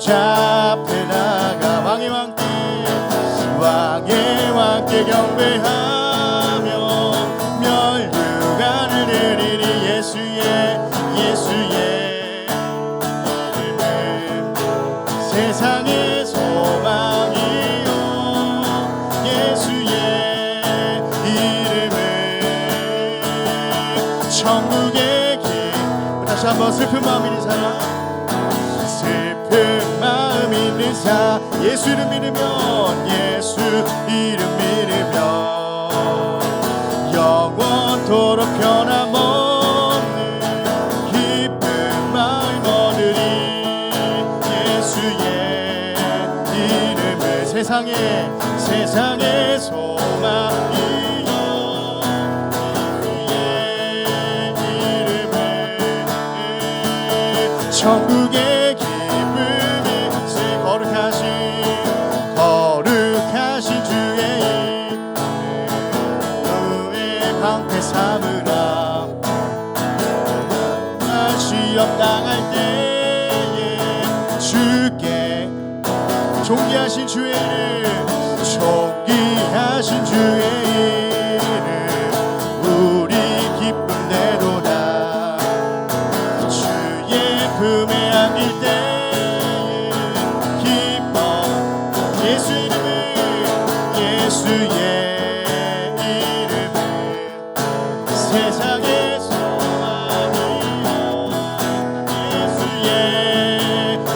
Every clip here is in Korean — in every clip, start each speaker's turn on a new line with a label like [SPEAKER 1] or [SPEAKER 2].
[SPEAKER 1] 보좌 앞에 나가 왕의 왕께 경배하며 멸류관을 드리리 예수의 이름은 세상의 소망이요 예수의 이름은 천국의 길. 다시 한번 슬픈 마음 있는 사람, 슬픈 마음 있는 사, 예수 이름 믿으면 예수 이름 믿으면 영원토록 변함없는 기쁜 마음 얻으리 예수의 이름을 세상의 소망이요 예수의 이름을 천국의 기쁨이 거룩하신 주의 이름의 방패 삼으라. 시험 당할 때에 주께 존귀하신 주의 이름 우리 기쁨 내도다. 주의 품에 안길 때에 기뻐 예수의 이름은 세상의 소망이요 예수의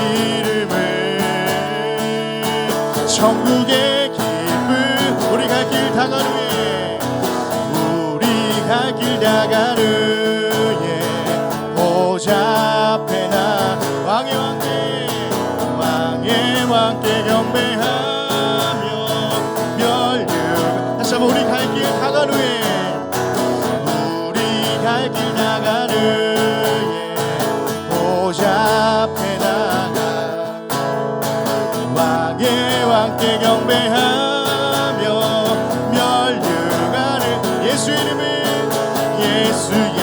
[SPEAKER 1] 이름은 천국의 기쁨. 우리 갈 길 다가루에 보좌 앞에 나 왕의 왕께 경배하며 다시 한번 우리 갈 길 다가루에 보좌 앞에 나가 왕께 경배하며 멸류관을 예수 이름은 예수의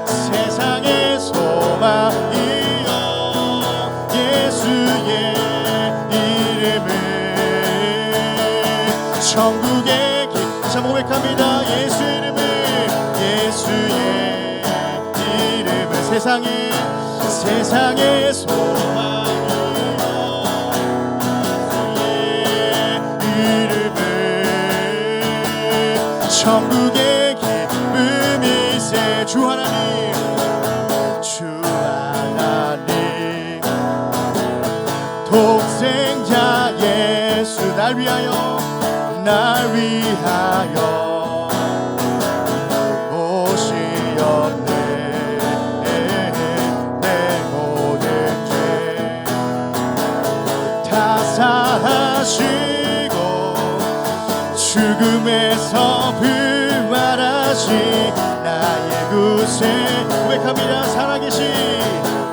[SPEAKER 1] 세상의 소망이요 예수의 이름은 천국의 길. 참 고백합니다. 예수 이름은 세상의 소망이요 이름은 천국의 기쁨이 세. 주 하나님 독생자 예수 날 위하여 오시었네. 내 모든 죄 다 사하시고 죽음에서 부활하신 나의 구세. 고백합니다.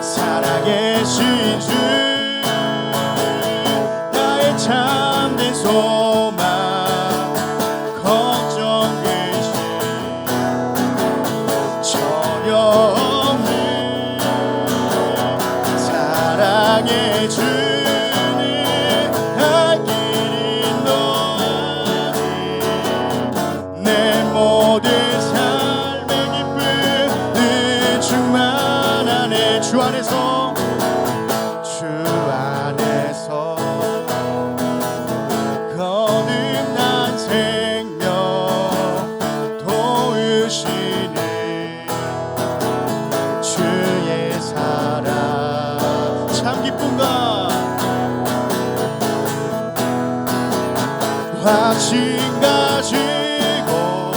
[SPEAKER 1] 살아계신 주 나의 참된 소망 걱정 근심 전혀 없는 사랑의 주님 갈 길 인도하니 내 모든 삶의 기쁨은 충만하네. 주 안에서 거듭난 생명 도우시니 주의 사랑 참 기쁨과 확신 가지고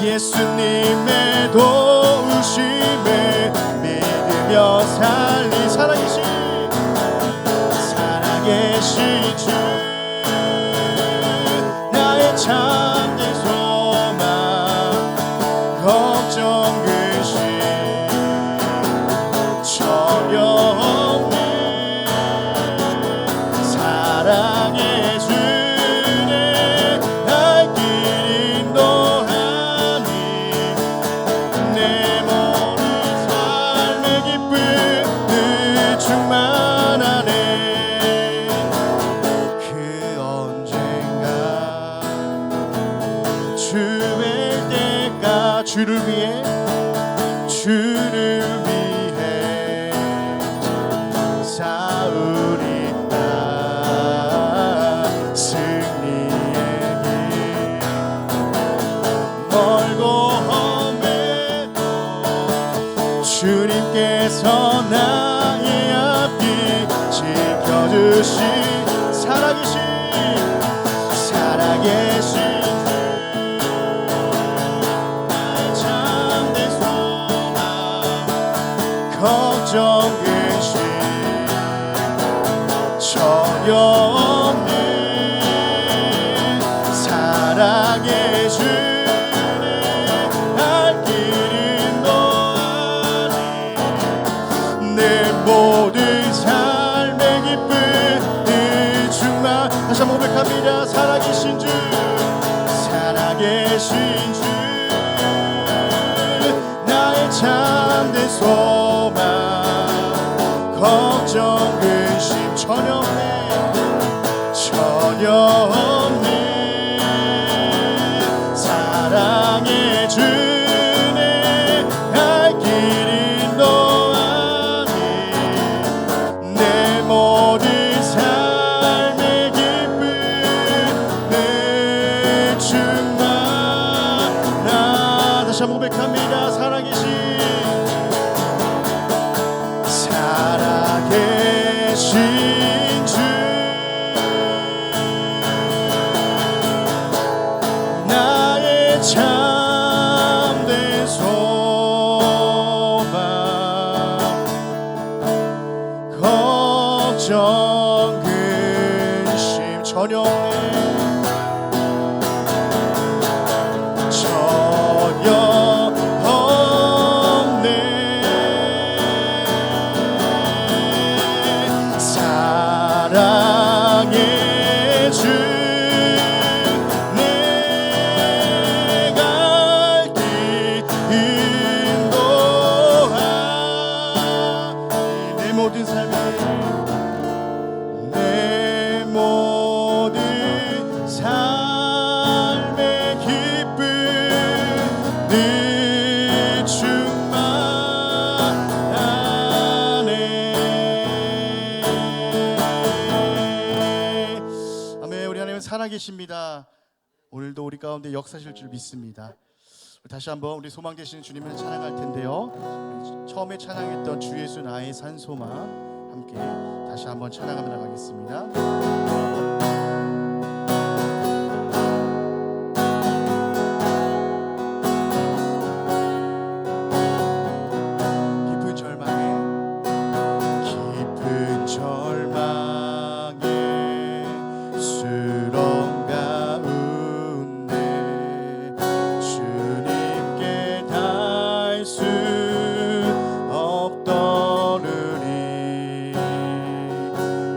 [SPEAKER 1] 예수님의 도우심을 믿으며 살리. 살아계신 주 나의 참된 소망 걱정 근심 전혀 없는 사랑의 주님 갈 길 인도하니 내 모든 삶의 기쁨 충만하네. 그 언젠가 주의 때가 주를 위해 싸우리다. 승리의 길 멀고 험해도 주님께서 나의 앞길 지켜주시. 살아계신 참된 소망 걱정 근심 전혀 없는 사랑의 주님 갈 길 인도하니 내 모든 삶의 기쁨을 충만. 다시 한번 고백합니다. 살아계신 주 나의 참된 소망 걱정 근심 전혀 없는 사랑의 주님 갈 길 인도하니 내 모든 삶의 기쁨을 충만하. 다시 한번 고백합니다. 살아계신 주 나의 참된 소망 걱정 근심 전혀 없네 사랑의 주 내 갈 길 인도하니 내 모든 삶의 기쁨 늘 충만하네. 아멘. 우리 하나님은 살아계십니다. 오늘도 우리 가운데 역사하실 줄 믿습니다. 다시 한번 우리 소망 되시는 주님을 찬양할 텐데요. 처음에 찬양했던 주 예수 나의 산소망 함께 다시 한번 찬양하며 나가겠습니다.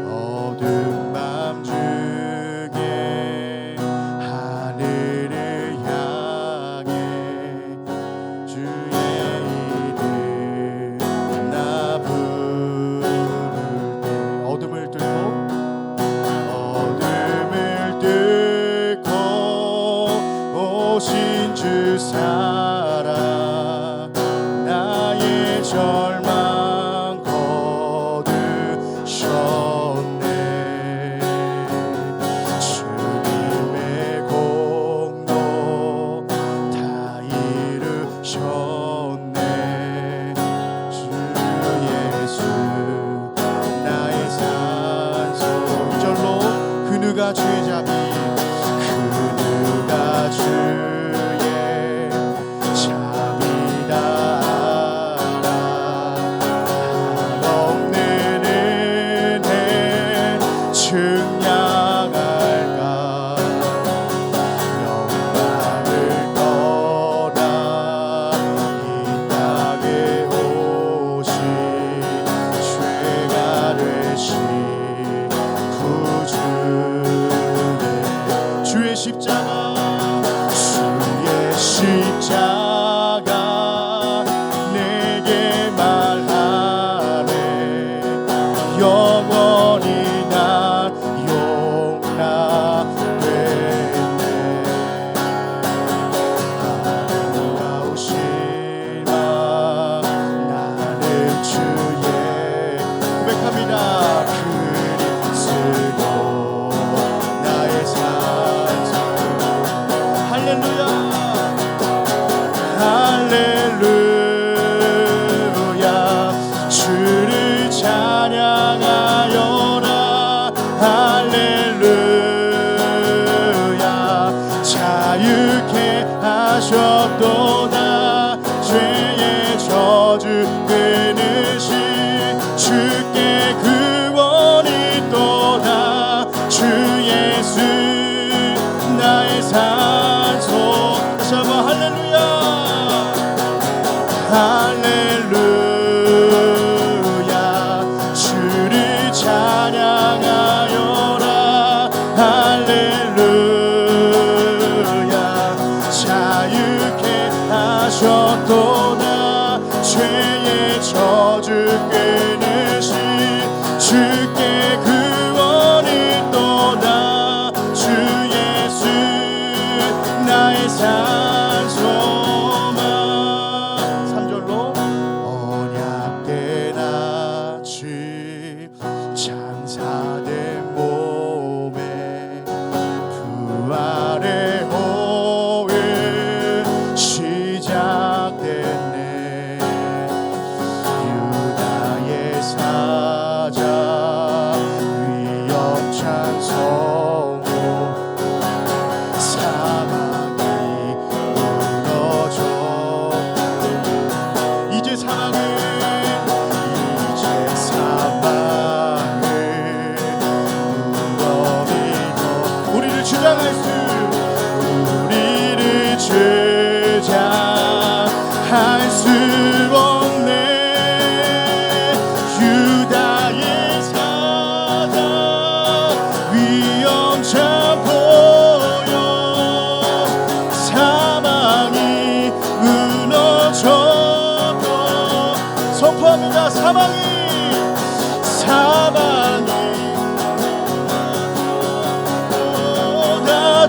[SPEAKER 1] 어두운 밤 주 저주 끊으신 주께 구원을 또다. 주 예수 나의 산 소망. 3절로 언약된 아침 장사된 몸에 부활의 호흡 시작됐네. 유다의 사자 위협찬 성호 사막이 무너져. 이제 사막은 무덤이고 우리를 주장할 수 없네. 유다의 사자 위험차 보여. 사망이 무너졌고 선포합니다. 사망이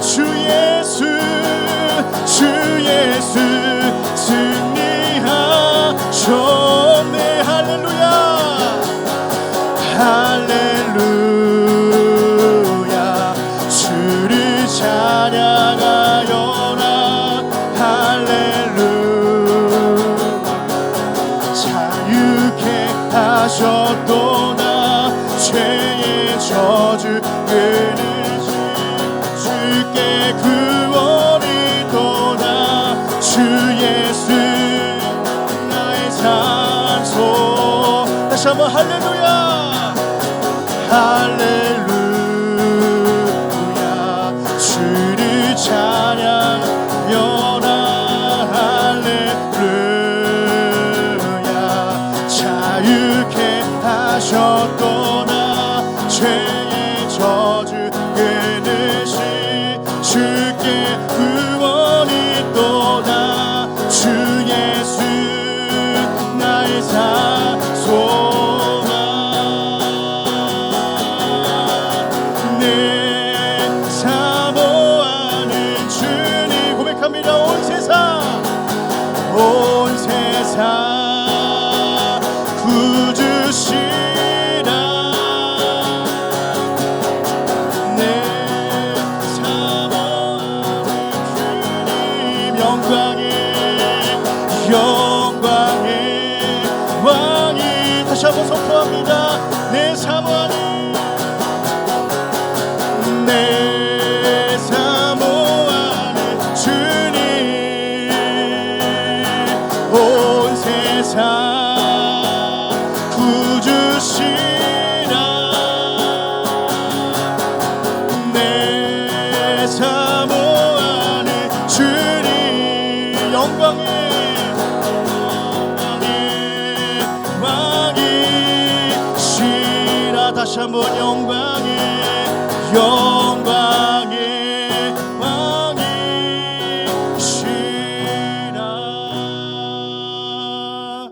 [SPEAKER 1] 주 예수 승리하셨네. 할렐루야 할렐루야. 주를 찬양하여라. 할렐루야. 자유케 하셨도다. 죄의 저주 끊으신 주께 구원이 또다. 주 예수 나의 산소. 다시 한번 할렐루야 할렐루야. 주를 찬양하여라. 할렐루야. 자유케 하셨도다. 죄의 저주 끊으신 주께 구원이 또다. 주 예수 나의 산 소망. 내 사모하는 주님 고백합니다. 온 세상 구주시라. 내 사모하는 주님 영광의 왕이. 다시 한번 선포합니다. 내 사모하는 주님 온 세상 구주시라. 내 사모하는 주님 영광의 왕이시라. 다시 한번 영광의 왕이시라.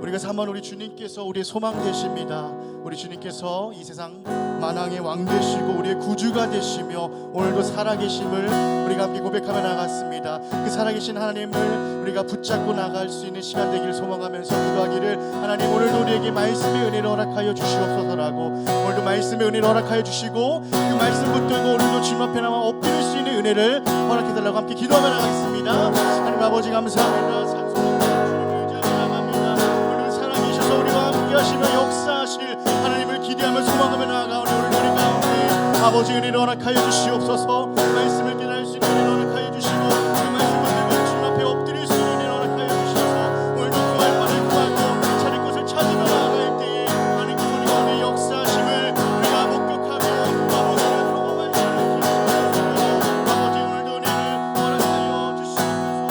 [SPEAKER 1] 우리가 사모하는 우리 주님께서 우리의 소망 되십니다. 우리 주님께서 이 세상 만왕의 왕 되시고 우리의 구주가 되시며 오늘도 살아계심을 우리가 함께 고백하며 나갔습니다. 그 살아계신 하나님을 우리가 붙잡고 나갈 수 있는 시간 되기를 소망하면서 기도하기를, 하나님 오늘도 우리에게 말씀의 은혜를 허락하여 주시옵소서라고. 오늘도 말씀의 은혜를 허락하여 주시고 그 말씀 붙들고 오늘도 주님 앞에 나와 엎드릴 수 있는 은혜를 허락해달라고 함께 기도하며 나가겠습니다. 하나님 아버지 감사합니다. 산소한 주님을 의지하며 나갑니다. 오늘 살아계셔서 우리와 함께 하시며 역사하실 하나님을 기대하며 소망하며 나아가오니 오늘도 우리 가운데 아버지 은혜를 허락하여 주시옵소서. 말씀을 깨달을 수 있는 은혜를 허락하여 주시고 그 말씀을 들고 주님 앞에 엎드릴 수 있는 은혜를 허락하여 주셔서 오늘도 구할 바를 구하고 차릴 곳을 찾으며 나아갈 때에 하나님께서 우리 가운데 역사하심을 우리가 목격하며 아버지를 경험할 수 있는 아버지 오늘도 은혜를 허락하여 주시옵소서.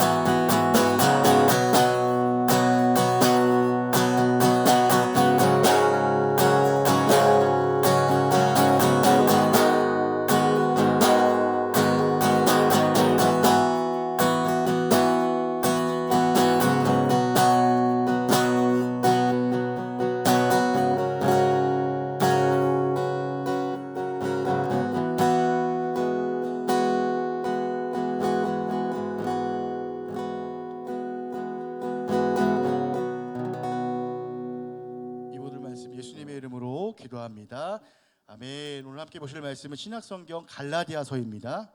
[SPEAKER 1] 말씀 예수님의 이름으로 기도합니다. 아멘. 오늘 함께 보실 말씀은 신약성경 갈라디아서입니다.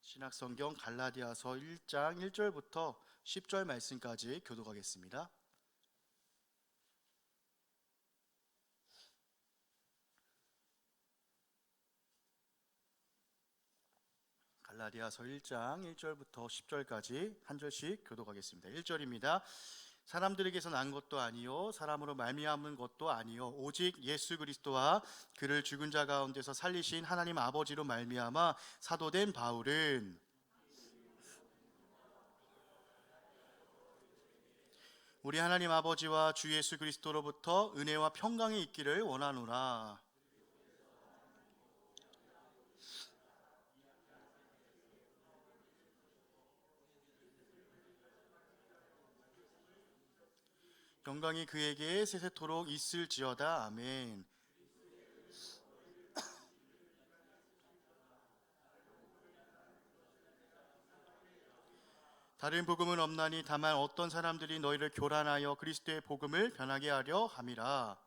[SPEAKER 1] 신약성경 갈라디아서 1장 1절부터 10절 말씀까지 교독하겠습니다. 갈라디아서 1장 1절부터 10절까지 한 절씩 교독하겠습니다. 1절입니다. 사람들에게서 난 것도 아니요 사람으로 말미암은 것도 아니요 오직 예수 그리스도와 그를 죽은 자 가운데서 살리신 하나님 아버지로 말미암아 사도된 바울은 우리 하나님 아버지와 주 예수 그리스도로부터 은혜와 평강이 있기를 원하노라. 영광이 그에게 세세토록 있을지어다. 아멘. 다른 복음은 없나니 다만 어떤 사람들이 너희를 교란하여 그리스도의 복음을 변하게 하려 함이라.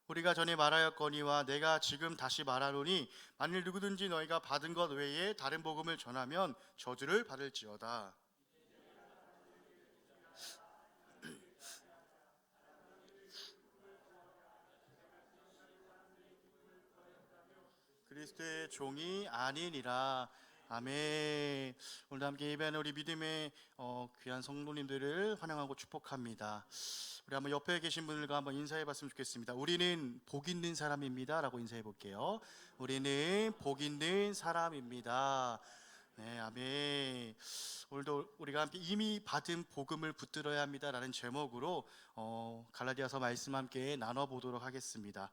[SPEAKER 1] 우리가 전에 말하였거니와 내가 지금 다시 말하노니 만일 누구든지 너희가 받은 것 외에 다른 복음을 전하면 저주를 받을지어다. 그리스도의 종이 아니니라. 아멘. 오늘 함께 예배하는 우리 믿음의 귀한 성도님들을 환영하고 축복합니다. 우리 한번 옆에 계신 분들과 한번 인사해 봤으면 좋겠습니다. 우리는 복 있는 사람입니다 라고 인사해 볼게요. 우리는 복 있는 사람입니다. 네, 아멘. 오늘도 우리가 함께 이미 받은 복음을 붙들어야 합니다라는 제목으로 갈라디아서 말씀 함께 나눠보도록 하겠습니다.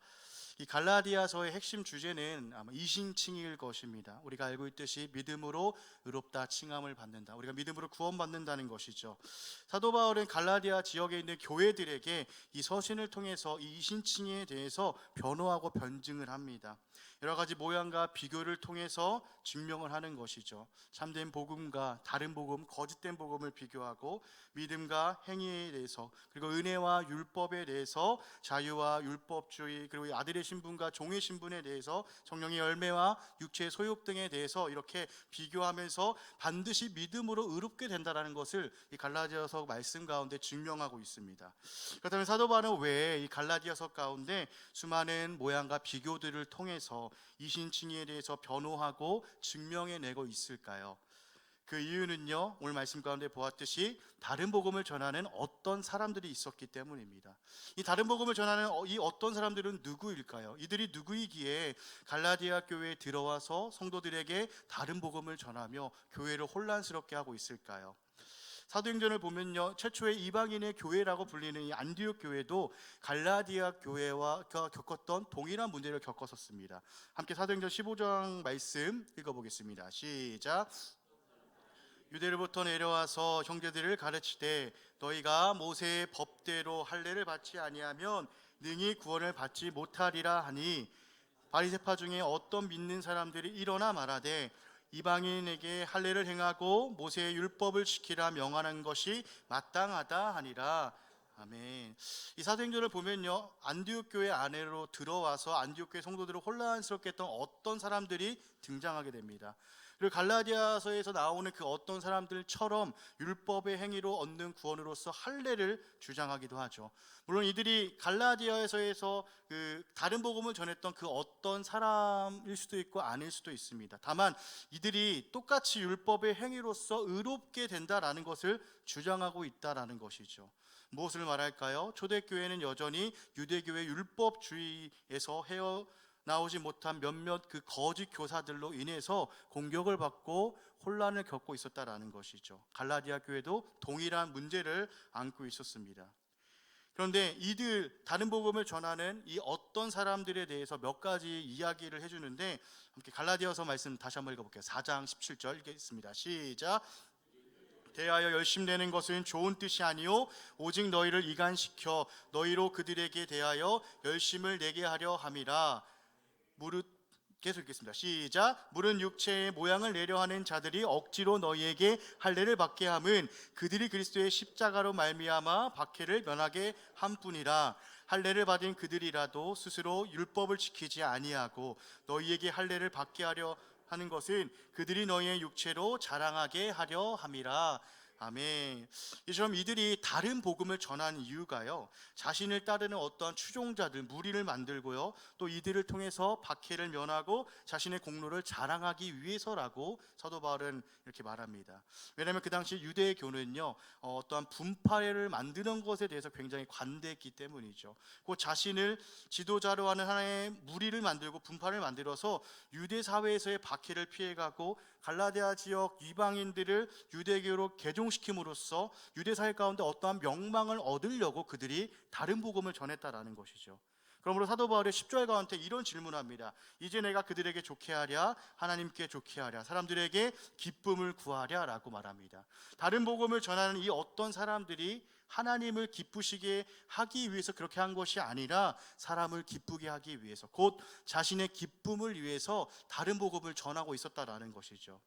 [SPEAKER 1] 이 갈라디아서의 핵심 주제는 아마 이신칭일 것입니다. 우리가 알고 있듯이 믿음으로 의롭다 칭함을 받는다. 우리가 믿음으로 구원받는다는 것이죠. 사도 바울은 갈라디아 지역에 있는 교회들에게 이 서신을 통해서 이 이신칭에 대해서 변호하고 변증을 합니다. 여러 가지 모양과 비교를 통해서 증명을 하는 것이죠. 참된 복음과 다른 복음, 거짓된 복음을 비교하고 믿음과 행위에 대해서 그리고 은혜와 율법에 대해서 자유와 율법주의 그리고 아들의 신분과 종의 신분에 대해서 성령의 열매와 육체의 소욕 등에 대해서 이렇게 비교하면서 반드시 믿음으로 의롭게 된다는 것을 이 갈라디아서 말씀 가운데 증명하고 있습니다. 그렇다면 사도 바울은 왜 이 갈라디아서 가운데 수많은 모양과 비교들을 통해서 이신칭의에 대해서 변호하고 증명해내고 있을까요? 그 이유는요, 오늘 말씀 가운데 보았듯이 다른 복음을 전하는 어떤 사람들이 있었기 때문입니다. 이 다른 복음을 전하는 이 어떤 사람들은 누구일까요? 이들이 누구이기에 갈라디아 교회에 들어와서 성도들에게 다른 복음을 전하며 교회를 혼란스럽게 하고 있을까요? 사도행전을 보면요, 최초의 이방인의 교회라고 불리는 이 안디옥 교회도 갈라디아 교회와 겪었던 동일한 문제를 겪었었습니다. 함께 사도행전 15장 말씀 읽어보겠습니다. 시작. 유대로부터 내려와서 형제들을 가르치되 너희가 모세의 법대로 할례를 받지 아니하면 능히 구원을 받지 못하리라 하니 바리새파 중에 어떤 믿는 사람들이 일어나 말하되 이방인에게 할례를 행하고 모세의 율법을 지키라 명하는 것이 마땅하다 하니라. 아멘. 이 사도행전을 보면요, 안디옥 교회 안으로 들어와서 안디옥 교회 성도들을 혼란스럽게 했던 어떤 사람들이 등장하게 됩니다. 그리고 갈라디아서에서 나오는 그 어떤 사람들처럼 율법의 행위로 얻는 구원으로서 할례를 주장하기도 하죠. 물론 이들이 갈라디아서에서 그 다른 복음을 전했던 그 어떤 사람일 수도 있고 아닐 수도 있습니다. 다만 이들이 똑같이 율법의 행위로서 의롭게 된다라는 것을 주장하고 있다라는 것이죠. 무엇을 말할까요? 초대교회는 여전히 유대교회 율법주의에서 나오지 못한 몇몇 그 거짓 교사들로 인해서 공격을 받고 혼란을 겪고 있었다라는 것이죠. 갈라디아 교회도 동일한 문제를 안고 있었습니다. 그런데 이들 다른 복음을 전하는 이 어떤 사람들에 대해서 몇 가지 이야기를 해주는데 함께 갈라디아서 말씀 다시 한번 읽어볼게요. 4장 17절 읽겠습니다. 시작. 대하여 열심내는 것은 좋은 뜻이 아니요 오직 너희를 이간시켜 너희로 그들에게 대하여 열심을 내게 하려 함이라. 무릇 계속 읽겠습니다. 시작. 물은 육체의 모양을 내려 하는 자들이 억지로 너희에게 할례를 받게 함은 그들이 그리스도의 십자가로 말미암아 박해를 면하게 함뿐이라. 할례를 받은 그들이라도 스스로 율법을 지키지 아니하고 너희에게 할례를 받게 하려 하는 것은 그들이 너희의 육체로 자랑하게 하려 함이라. 아멘. 이처럼 이들이 다른 복음을 전하는 이유가요, 자신을 따르는 어떠한 추종자들, 무리를 만들고요, 또 이들을 통해서 박해를 면하고 자신의 공로를 자랑하기 위해서라고 사도 바울은 이렇게 말합니다. 왜냐하면 그 당시 유대교는요, 어떠한 분파를 만드는 것에 대해서 굉장히 관대했기 때문이죠. 그 자신을 지도자로 하는 하나의 무리를 만들고 분파를 만들어서 유대 사회에서의 박해를 피해가고 갈라디아 지역 이방인들을 유대교로 개종시킴으로써 유대 사회 가운데 어떠한 명망을 얻으려고 그들이 다른 복음을 전했다라는 것이죠. 그러므로 사도 바울이 10절 가운데 이런 질문합니다. 이제 내가 그들에게 좋게 하랴, 하나님께 좋게 하랴, 사람들에게 기쁨을 구하랴 라고 말합니다. 다른 복음을 전하는 이 어떤 사람들이 하나님을 기쁘시게 하기 위해서 그렇게 한 것이 아니라 사람을 기쁘게 하기 위해서, 곧 자신의 기쁨을 위해서 다른 복음을 전하고 있었다라는 것이죠.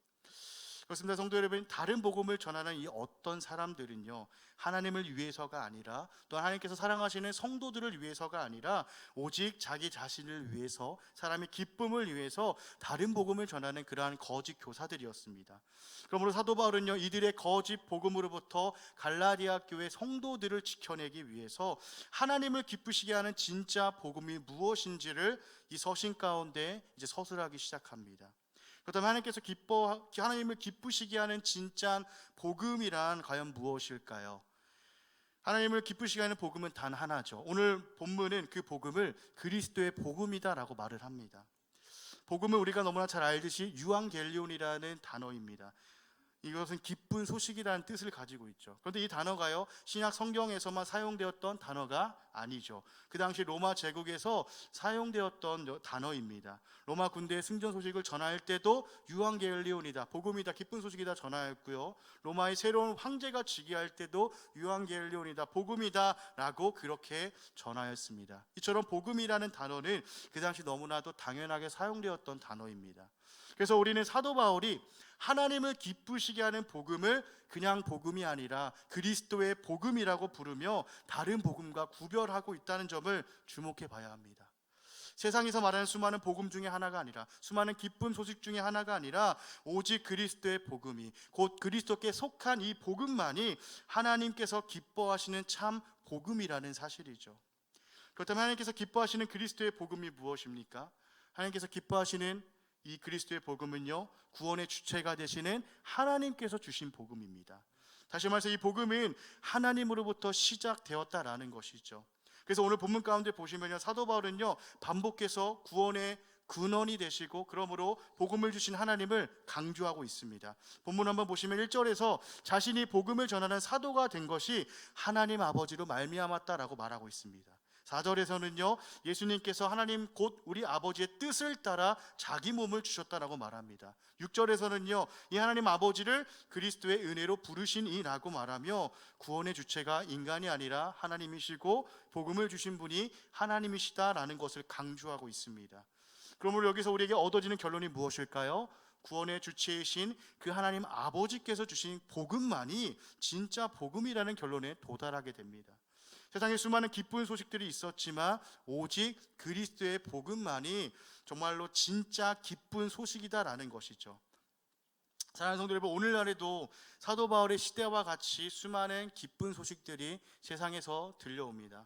[SPEAKER 1] 그렇습니다. 성도 여러분, 다른 복음을 전하는 이 어떤 사람들은요, 하나님을 위해서가 아니라, 또 하나님께서 사랑하시는 성도들을 위해서가 아니라 오직 자기 자신을 위해서, 사람의 기쁨을 위해서 다른 복음을 전하는 그러한 거짓 교사들이었습니다. 그러므로 사도 바울은요, 이들의 거짓 복음으로부터 갈라디아 교회 성도들을 지켜내기 위해서 하나님을 기쁘시게 하는 진짜 복음이 무엇인지를 이 서신 가운데 이제 서술하기 시작합니다. 그렇다면 하나님을 기쁘시게 하는 진짜 복음이란 과연 무엇일까요? 하나님을 기쁘시게 하는 복음은 단 하나죠. 오늘 본문은 그 복음을 그리스도의 복음이다라고 말을 합니다. 복음은 우리가 너무나 잘 알듯이 유앙겔리온이라는 단어입니다. 이것은 기쁜 소식이라는 뜻을 가지고 있죠. 그런데 이 단어가요, 신약 성경에서만 사용되었던 단어가 아니죠. 그 당시 로마 제국에서 사용되었던 단어입니다. 로마 군대의 승전 소식을 전할 때도 유앙겔리온이다, 복음이다, 기쁜 소식이다 전하였고요, 로마의 새로운 황제가 즉위할 때도 유앙겔리온이다, 복음이다 라고 그렇게 전하였습니다. 이처럼 복음이라는 단어는 그 당시 너무나도 당연하게 사용되었던 단어입니다. 그래서 우리는 사도 바울이 하나님을 기쁘시게 하는 복음을 그냥 복음이 아니라 그리스도의 복음이라고 부르며 다른 복음과 구별하고 있다는 점을 주목해 봐야 합니다. 세상에서 말하는 수많은 복음 중에 하나가 아니라, 수많은 기쁜 소식 중에 하나가 아니라 오직 그리스도의 복음이, 곧 그리스도께 속한 이 복음만이 하나님께서 기뻐하시는 참 복음이라는 사실이죠. 그렇다면 하나님께서 기뻐하시는 그리스도의 복음이 무엇입니까? 하나님께서 기뻐하시는 이 그리스도의 복음은요, 구원의 주체가 되시는 하나님께서 주신 복음입니다. 다시 말해서 이 복음은 하나님으로부터 시작되었다라는 것이죠. 그래서 오늘 본문 가운데 보시면요, 사도 바울은요, 반복해서 구원의 근원이 되시고 그러므로 복음을 주신 하나님을 강조하고 있습니다. 본문 한번 보시면 1절에서 자신이 복음을 전하는 사도가 된 것이 하나님 아버지로 말미암았다라고 말하고 있습니다. 4절에서는요, 예수님께서 하나님 곧 우리 아버지의 뜻을 따라 자기 몸을 주셨다라고 말합니다. 6절에서는요, 이 하나님 아버지를 그리스도의 은혜로 부르신 이라고 말하며 구원의 주체가 인간이 아니라 하나님이시고 복음을 주신 분이 하나님이시다라는 것을 강조하고 있습니다. 그러므로 여기서 우리에게 얻어지는 결론이 무엇일까요? 구원의 주체이신 그 하나님 아버지께서 주신 복음만이 진짜 복음이라는 결론에 도달하게 됩니다. 세상에 수많은 기쁜 소식들이 있었지만 오직 그리스도의 복음만이 정말로 진짜 기쁜 소식이다라는 것이죠. 사랑하는 성도 여러분, 오늘날에도 사도 바울의 시대와 같이 수많은 기쁜 소식들이 세상에서 들려옵니다.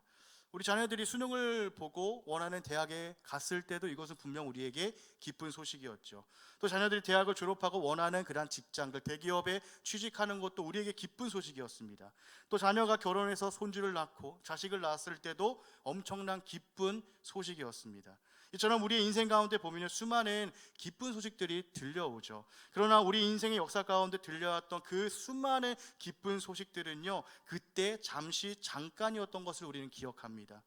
[SPEAKER 1] 우리 자녀들이 수능을 보고 원하는 대학에 갔을 때도 이것은 분명 우리에게 기쁜 소식이었죠. 또 자녀들이 대학을 졸업하고 원하는 그러한 직장들, 대기업에 취직하는 것도 우리에게 기쁜 소식이었습니다. 또 자녀가 결혼해서 손주를 낳고 자식을 낳았을 때도 엄청난 기쁜 소식이었습니다. 이처럼 우리의 인생 가운데 보면 수많은 기쁜 소식들이 들려오죠. 그러나 우리 인생의 역사 가운데 들려왔던 그 수많은 기쁜 소식들은요, 그때 잠깐이었던 것을 우리는 기억합니다.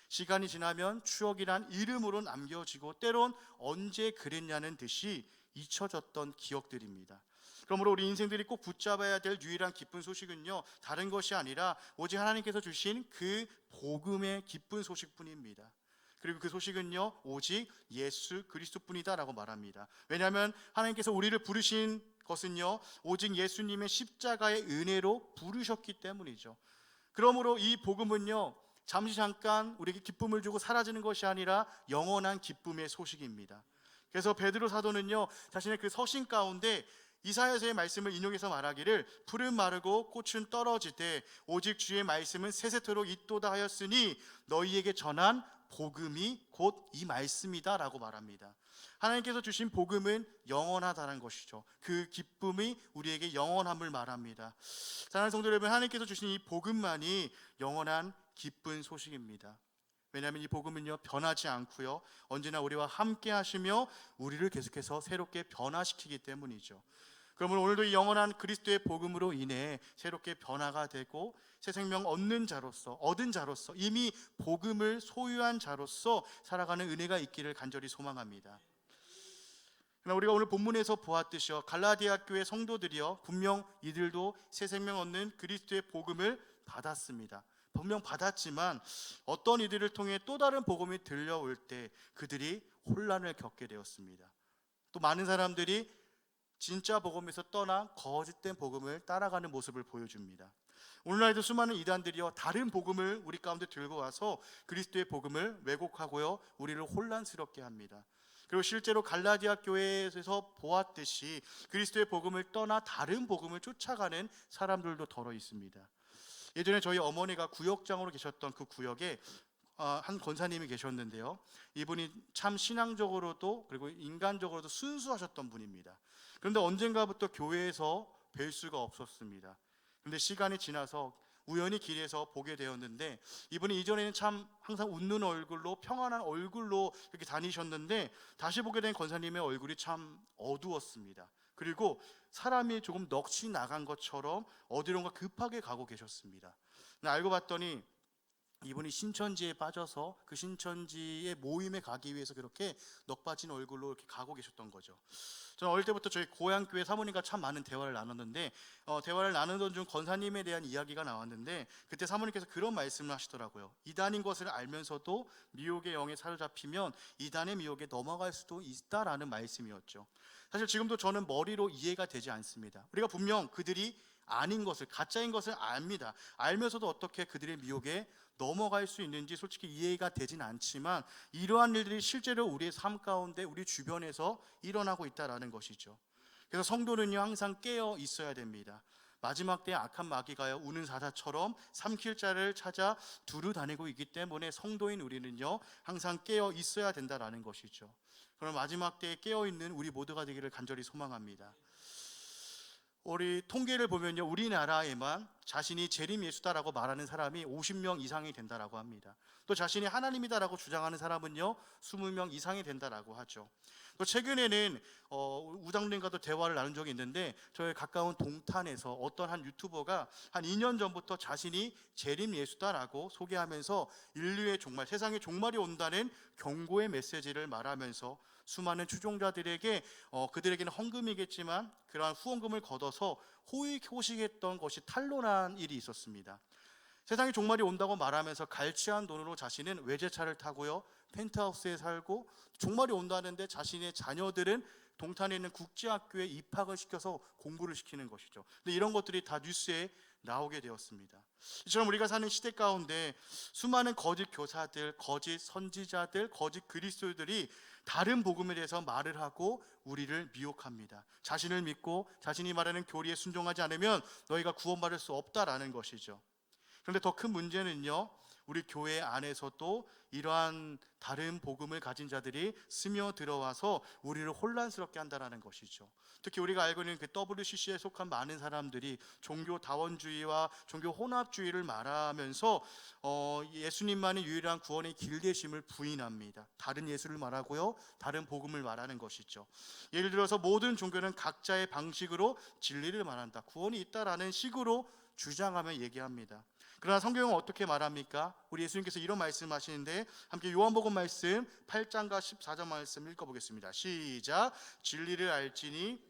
[SPEAKER 1] 시간이 지나면 추억이란 이름으로 남겨지고 때론 언제 그랬냐는 듯이 잊혀졌던 기억들입니다. 그러므로 우리 인생들이 꼭 붙잡아야 될 유일한 기쁜 소식은요, 다른 것이 아니라 오직 하나님께서 주신 그 복음의 기쁜 소식뿐입니다. 그리고 그 소식은요, 오직 예수 그리스도뿐이다라고 말합니다. 왜냐하면 하나님께서 우리를 부르신 것은요, 오직 예수님의 십자가의 은혜로 부르셨기 때문이죠. 그러므로 이 복음은요, 잠깐 우리에게 기쁨을 주고 사라지는 것이 아니라 영원한 기쁨의 소식입니다. 그래서 베드로 사도는요, 자신의 그 서신 가운데 이사야서의 말씀을 인용해서 말하기를 풀은 마르고 꽃은 떨어지되 오직 주의 말씀은 세세토록 있도다 하였으니 너희에게 전한 복음이 곧 이 말씀이다 라고 말합니다. 하나님께서 주신 복음은 영원하다는 것이죠. 그 기쁨이 우리에게 영원함을 말합니다. 사랑하는 성도 여러분, 하나님께서 주신 이 복음만이 영원한 기쁜 소식입니다. 왜냐하면 이 복음은요, 변하지 않고요, 언제나 우리와 함께 하시며 우리를 계속해서 새롭게 변화시키기 때문이죠. 그러면 오늘도 이 영원한 그리스도의 복음으로 인해 새롭게 변화가 되고 새 생명 얻은 자로서 이미 복음을 소유한 자로서 살아가는 은혜가 있기를 간절히 소망합니다. 그러나 우리가 오늘 본문에서 보았듯이요, 갈라디아 교회 성도들이요, 분명 이들도 새 생명 얻는 그리스도의 복음을 받았습니다. 분명 받았지만 어떤 이들을 통해 또 다른 복음이 들려올 때 그들이 혼란을 겪게 되었습니다. 또 많은 사람들이 진짜 복음에서 떠나 거짓된 복음을 따라가는 모습을 보여줍니다. 오늘날도 수많은 이단들이요, 다른 복음을 우리 가운데 들고 와서 그리스도의 복음을 왜곡하고요, 우리를 혼란스럽게 합니다. 그리고 실제로 갈라디아 교회에서 보았듯이 그리스도의 복음을 떠나 다른 복음을 쫓아가는 사람들도 더러 있습니다. 예전에 저희 어머니가 구역장으로 계셨던 그 구역에 한 권사님이 계셨는데요, 이분이 참 신앙적으로도 그리고 인간적으로도 순수하셨던 분입니다. 그런데 언젠가부터 교회에서 뵐 수가 없었습니다. 그런데 시간이 지나서 우연히 길에서 보게 되었는데, 이분이 이전에는 참 항상 웃는 얼굴로 평안한 얼굴로 이렇게 다니셨는데 다시 보게 된 권사님의 얼굴이 참 어두웠습니다. 그리고 사람이 조금 넋이 나간 것처럼 어디론가 급하게 가고 계셨습니다. 알고 봤더니 이분이 신천지에 빠져서 그 신천지의 모임에 가기 위해서 그렇게 넋 빠진 얼굴로 이렇게 가고 계셨던 거죠. 저는 어릴 때부터 저희 고향교회 사모님과 참 많은 대화를 나눴는데, 대화를 나누던 중 권사님에 대한 이야기가 나왔는데, 그때 사모님께서 그런 말씀을 하시더라고요. 이단인 것을 알면서도 미혹의 영에 사로잡히면 이단의 미혹에 넘어갈 수도 있다라는 말씀이었죠. 사실 지금도 저는 머리로 이해가 되지 않습니다. 우리가 분명 그들이 아닌 것을, 가짜인 것을 압니다. 알면서도 어떻게 그들의 미혹에 넘어갈 수 있는지 솔직히 이해가 되진 않지만 이러한 일들이 실제로 우리의 삶 가운데 우리 주변에서 일어나고 있다라는 것이죠. 그래서 성도는요, 항상 깨어 있어야 됩니다. 마지막 때에 악한 마귀가요, 우는 사자처럼 삼킬 자를 찾아 두루 다니고 있기 때문에 성도인 우리는요, 항상 깨어 있어야 된다라는 것이죠. 그럼 마지막 때에 깨어 있는 우리 모두가 되기를 간절히 소망합니다. 우리 통계를 보면요, 우리나라에만 자신이 재림 예수다라고 말하는 사람이 50명 이상이 된다라고 합니다. 또 자신이 하나님이다라고 주장하는 사람은요, 20명 이상이 된다라고 하죠. 또 최근에는 우장님과도 대화를 나눈 적이 있는데, 저희 가까운 동탄에서 어떤 한 유튜버가 한 2년 전부터 자신이 재림 예수다라고 소개하면서 인류의 종말, 세상에 종말이 온다는 경고의 메시지를 말하면서 수많은 추종자들에게 그들에게는 헌금이겠지만 그러한 후원금을 걷어서 호식했던 것이 탄로난 일이 있었습니다. 세상에 종말이 온다고 말하면서 갈취한 돈으로 자신은 외제차를 타고요, 펜트하우스에 살고, 종말이 온다는데 자신의 자녀들은 동탄에 있는 국제학교에 입학을 시켜서 공부를 시키는 것이죠. 근데 이런 것들이 다 뉴스에 나오게 되었습니다. 이처럼 우리가 사는 시대 가운데 수많은 거짓 교사들, 거짓 선지자들, 거짓 그리스도들이 다른 복음에 대해서 말을 하고 우리를 미혹합니다. 자신을 믿고 자신이 말하는 교리에 순종하지 않으면 너희가 구원받을 수 없다라는 것이죠. 그런데 더 큰 문제는요, 우리 교회 안에서도 이러한 다른 복음을 가진 자들이 스며들어와서 우리를 혼란스럽게 한다는 것이죠. 특히 우리가 알고 있는 그 WCC에 속한 많은 사람들이 종교 다원주의와 종교 혼합주의를 말하면서 예수님만이 유일한 구원의 길 되심을 부인합니다. 다른 예수를 말하고요, 다른 복음을 말하는 것이죠. 예를 들어서 모든 종교는 각자의 방식으로 진리를 말한다, 구원이 있다라는 식으로 주장하며 얘기합니다. 그러나 성경은 어떻게 말합니까? 우리 예수님께서 이런 말씀하시는데, 함께 요한복음 말씀 8장과 14장 말씀 읽어보겠습니다. 시작. 진리를 알지니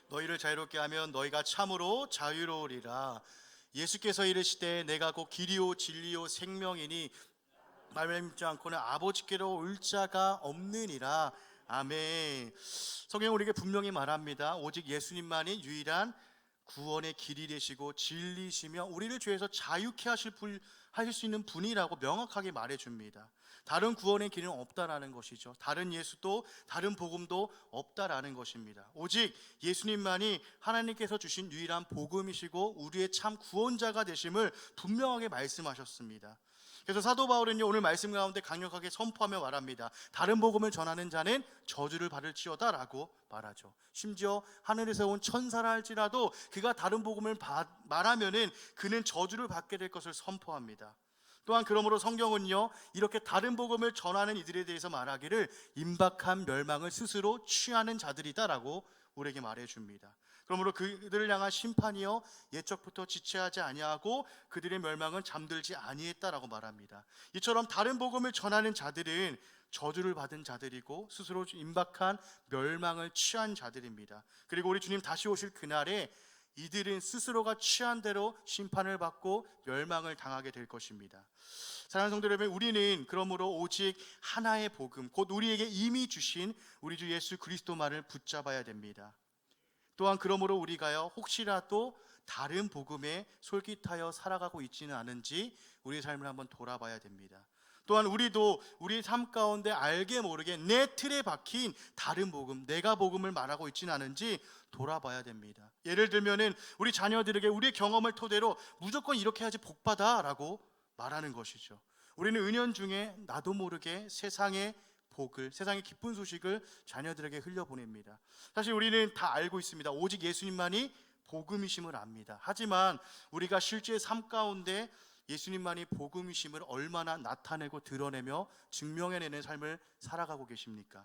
[SPEAKER 1] 너희를 자유롭게 하면 너희가 참으로 자유로우리라. 예수께서 이르시되 내가 곧 길이요 진리요 생명이니 말씀지 않고는 아버지께로 올 자가 없느니라. 아멘. 성경은 우리에게 분명히 말합니다. 오직 예수님만이 유일한 구원의 길이 되시고 진리시며 우리를 죄에서 자유케 하실 수 있는 분이라고 명확하게 말해줍니다. 다른 구원의 길은 없다라는 것이죠. 다른 예수도 다른 복음도 없다라는 것입니다. 오직 예수님만이 하나님께서 주신 유일한 복음이시고 우리의 참 구원자가 되심을 분명하게 말씀하셨습니다. 그래서 사도 바울은요, 오늘 말씀 가운데 강력하게 선포하며 말합니다. 다른 복음을 전하는 자는 저주를 받을지어다 라고 말하죠. 심지어 하늘에서 온 천사라 할지라도 그가 다른 복음을 말하면은 그는 저주를 받게 될 것을 선포합니다. 또한 그러므로 성경은요, 이렇게 다른 복음을 전하는 이들에 대해서 말하기를 임박한 멸망을 스스로 취하는 자들이다라고 우리에게 말해줍니다. 그러므로 그들을 향한 심판이요 옛적부터 지체하지 아니하고 그들의 멸망은 잠들지 아니했다라고 말합니다. 이처럼 다른 복음을 전하는 자들은 저주를 받은 자들이고 스스로 임박한 멸망을 취한 자들입니다. 그리고 우리 주님 다시 오실 그날에 이들은 스스로가 취한 대로 심판을 받고 멸망을 당하게 될 것입니다. 사랑하는 성도 여러분, 우리는 그러므로 오직 하나의 복음, 곧 우리에게 이미 주신 우리 주 예수 그리스도만을 붙잡아야 됩니다. 또한 그러므로 우리가요, 혹시라도 다른 복음에 솔깃하여 살아가고 있지는 않은지 우리의 삶을 한번 돌아봐야 됩니다. 또한 우리도 우리의 삶 가운데 알게 모르게 내 틀에 박힌 다른 복음, 내가 복음을 말하고 있지는 않은지 돌아봐야 됩니다. 예를 들면은 우리 자녀들에게 우리의 경험을 토대로 무조건 이렇게 해야지 복받아 라고 말하는 것이죠. 우리는 은연중에 나도 모르게 세상의 복을, 세상의 기쁜 소식을 자녀들에게 흘려보냅니다. 사실 우리는 다 알고 있습니다. 오직 예수님만이 복음이심을 압니다. 하지만 우리가 실제 삶 가운데 예수님만이 복음이심을 얼마나 나타내고 드러내며 증명해내는 삶을 살아가고 계십니까?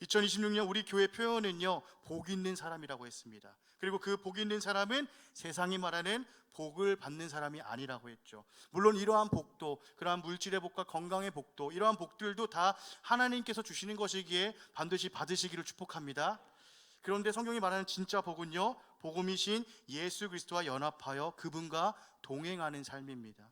[SPEAKER 1] 2026년 우리 교회 표현은요, 복 있는 사람이라고 했습니다. 그리고 그 복 있는 사람은 세상이 말하는 복을 받는 사람이 아니라고 했죠. 물론 이러한 복도, 그러한 물질의 복과 건강의 복도, 이러한 복들도 다 하나님께서 주시는 것이기에 반드시 받으시기를 축복합니다. 그런데 성경이 말하는 진짜 복은요, 복음이신 예수 그리스도와 연합하여 그분과 동행하는 삶입니다.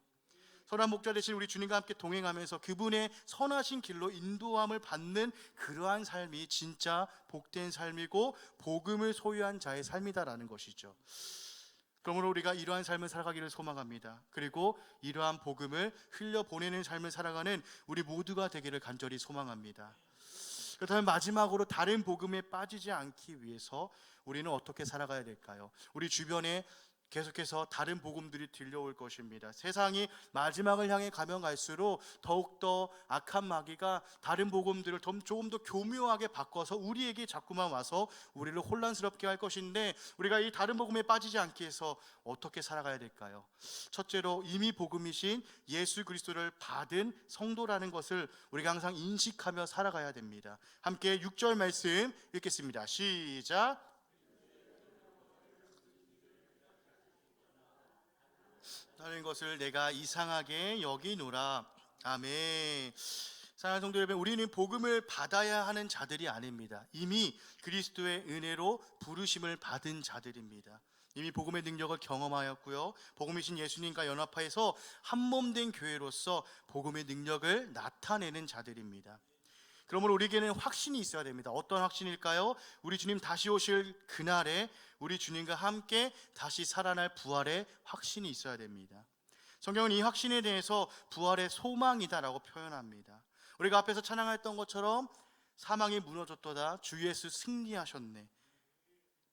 [SPEAKER 1] 선한 목자 되신 우리 주님과 함께 동행하면서 그분의 선하신 길로 인도함을 받는 그러한 삶이 진짜 복된 삶이고 복음을 소유한 자의 삶이다라는 것이죠. 그러므로 우리가 이러한 삶을 살아가기를 소망합니다. 그리고 이러한 복음을 흘려보내는 삶을 살아가는 우리 모두가 되기를 간절히 소망합니다. 그렇다면 마지막으로 다른 복음에 빠지지 않기 위해서 우리는 어떻게 살아가야 될까요? 우리 주변에 계속해서 다른 복음들이 들려올 것입니다. 세상이 마지막을 향해 가면 갈수록 더욱더 악한 마귀가 다른 복음들을 조금 더 교묘하게 바꿔서 우리에게 자꾸만 와서 우리를 혼란스럽게 할 것인데, 우리가 이 다른 복음에 빠지지 않기 위해서 어떻게 살아가야 될까요? 첫째로 이미 복음이신 예수 그리스도를 받은 성도라는 것을 우리가 항상 인식하며 살아가야 됩니다. 함께 6절 말씀 읽겠습니다. 시작. 하는 것을 내가 이상하게 여기노라. 아멘. 사랑하는 성도 여러분, 우리는 복음을 받아야 하는 자들이 아닙니다. 이미 그리스도의 은혜로 부르심을 받은 자들입니다. 이미 복음의 능력을 경험하였고요, 복음이신 예수님과 연합하여서 한몸된 교회로서 복음의 능력을 나타내는 자들입니다. 그러므로 우리에게는 확신이 있어야 됩니다. 어떤 확신일까요? 우리 주님 다시 오실 그날에 우리 주님과 함께 다시 살아날 부활의 확신이 있어야 됩니다. 성경은 이 확신에 대해서 부활의 소망이다라고 표현합니다. 우리가 앞에서 찬양했던 것처럼 사망이 무너졌도다 주 예수 승리하셨네.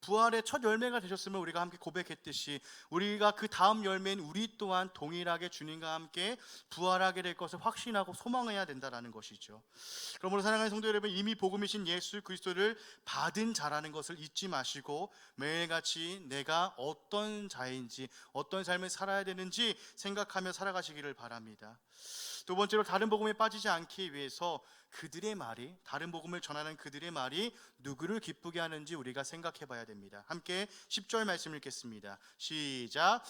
[SPEAKER 1] 부활의 첫 열매가 되셨으면 우리가 함께 고백했듯이 우리가 그 다음 열매인 우리 또한 동일하게 주님과 함께 부활하게 될 것을 확신하고 소망해야 된다는 것이죠. 그러므로 사랑하는 성도 여러분, 이미 복음이신 예수 그리스도를 받은 자라는 것을 잊지 마시고 매일같이 내가 어떤 자인지, 어떤 삶을 살아야 되는지 생각하며 살아가시기를 바랍니다. 두 번째로 다른 복음에 빠지지 않기 위해서 그들의 말이, 다른 복음을 전하는 그들의 말이 누구를 기쁘게 하는지 우리가 생각해 봐야 됩니다. 함께 10절 말씀 읽겠습니다. 시작.